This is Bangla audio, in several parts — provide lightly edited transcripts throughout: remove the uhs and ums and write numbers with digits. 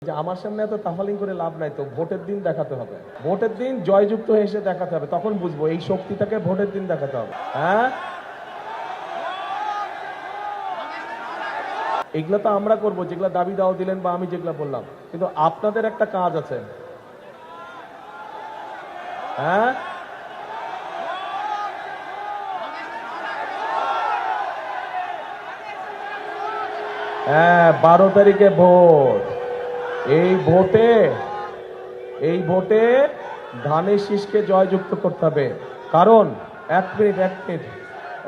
যে আমার সামনে এত তাফালিং করে লাভ নাই, তো ভোটের দিন দেখাতে হবে। ভোটের দিন জয়যুক্ত হয়ে এসে দেখাতে হবে, তখন বুঝবো এই শক্তিটাকে ভোটের দিন দেখাতে হবে। হ্যাঁ, এগুলো তো আমরা করবো, যেগুলো দাবি দাও দিলেন বা আমি যেগুলো বললাম, কিন্তু আপনাদের একটা কাজ আছে। হ্যাঁ, হ্যাঁ, 12 তারিখে ভোট। এই ভোটে ধানের শীষকে জয়যুক্ত করতে হবে। কারণ এক মিনিট এক মিনিট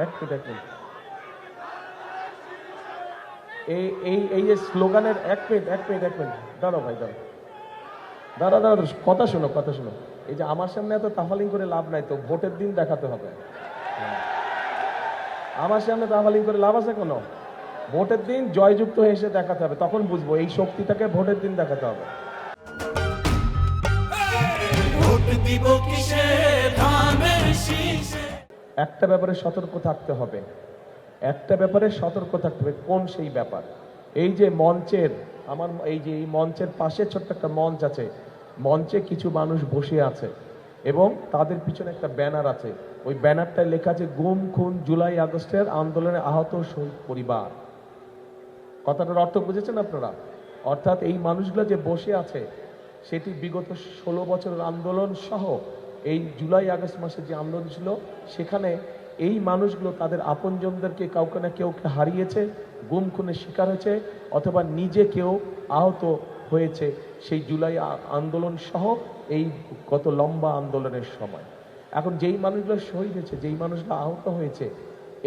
এক মিনিট এক মিনিট এই এই এই যে স্লোগানের এক মিনিট দাঁড়াও ভাই, দাঁড়া, কথা শোনো। এই যে আমার সামনে এত তাফালিং করে লাভ নাই, তো ভোটের দিন দেখাতে হবে। আমার সামনে তাফালিং করে লাভ আছে কোনো? ভোটের দিন জয়যুক্ত হয়ে এসে দেখাতে হবে, তখন বুঝবো এই শক্তিটাকে ভোটের দিন দেখাতে হবে। একটা ব্যাপারে সতর্ক থাকতে হবে, কোন সেই ব্যাপার? এই যে মঞ্চের এই মঞ্চের পাশে ছোট্ট একটা মঞ্চ আছে, মঞ্চে কিছু মানুষ বসে আছে এবং তাদের পিছনে একটা ব্যানার আছে। ওই ব্যানারটায় লেখা আছে গুম খুন জুলাই আগস্টের আন্দোলনে আহত শহীদ পরিবার। কথাটার অর্থ বুঝেছেন আপনারা? অর্থাৎ এই মানুষগুলো যে বসে আছে সেটি বিগত 16 বছরের আন্দোলন সহ এই জুলাই আগস্ট মাসে যে আন্দোলন ছিল, সেখানে এই মানুষগুলো তাদের আপনজনদেরকে কাউকে না কেউকে হারিয়েছে, গুম খুনের শিকার হয়েছে, অথবা নিজে কেউ আহত হয়েছে সেই জুলাই আন্দোলন সহ এই কত লম্বা আন্দোলনের সময়। এখন যেই মানুষগুলো শহীদ হয়েছে, যেই মানুষগুলো আহত হয়েছে,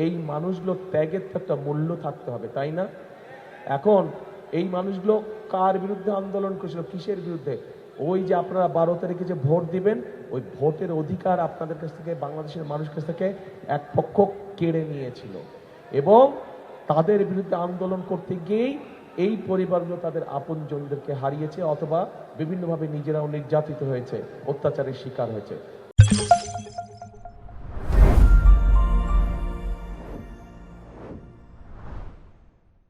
এই মানুষগুলো ত্যাগের তো একটা মূল্য থাকতে হবে, তাই না? এখন এই মানুষগুলো কার বিরুদ্ধে আন্দোলন করেছিল, কিসের বিরুদ্ধে? ওই যে আপনারা 12 তারিখে যে ভোট দিবেন, ওই ভোটের অধিকার আপনাদের কাছ থেকে, বাংলাদেশের মানুষের কাছ থেকে এক পক্ষ কেড়ে নিয়েছিল এবং তাদের বিরুদ্ধে আন্দোলন করতে গিয়েই এই পরিবারগুলো তাদের আপনজনদেরকে হারিয়েছে অথবা বিভিন্নভাবে নিজেরাও নির্যাতিত হয়েছে, অত্যাচারের শিকার হয়েছে।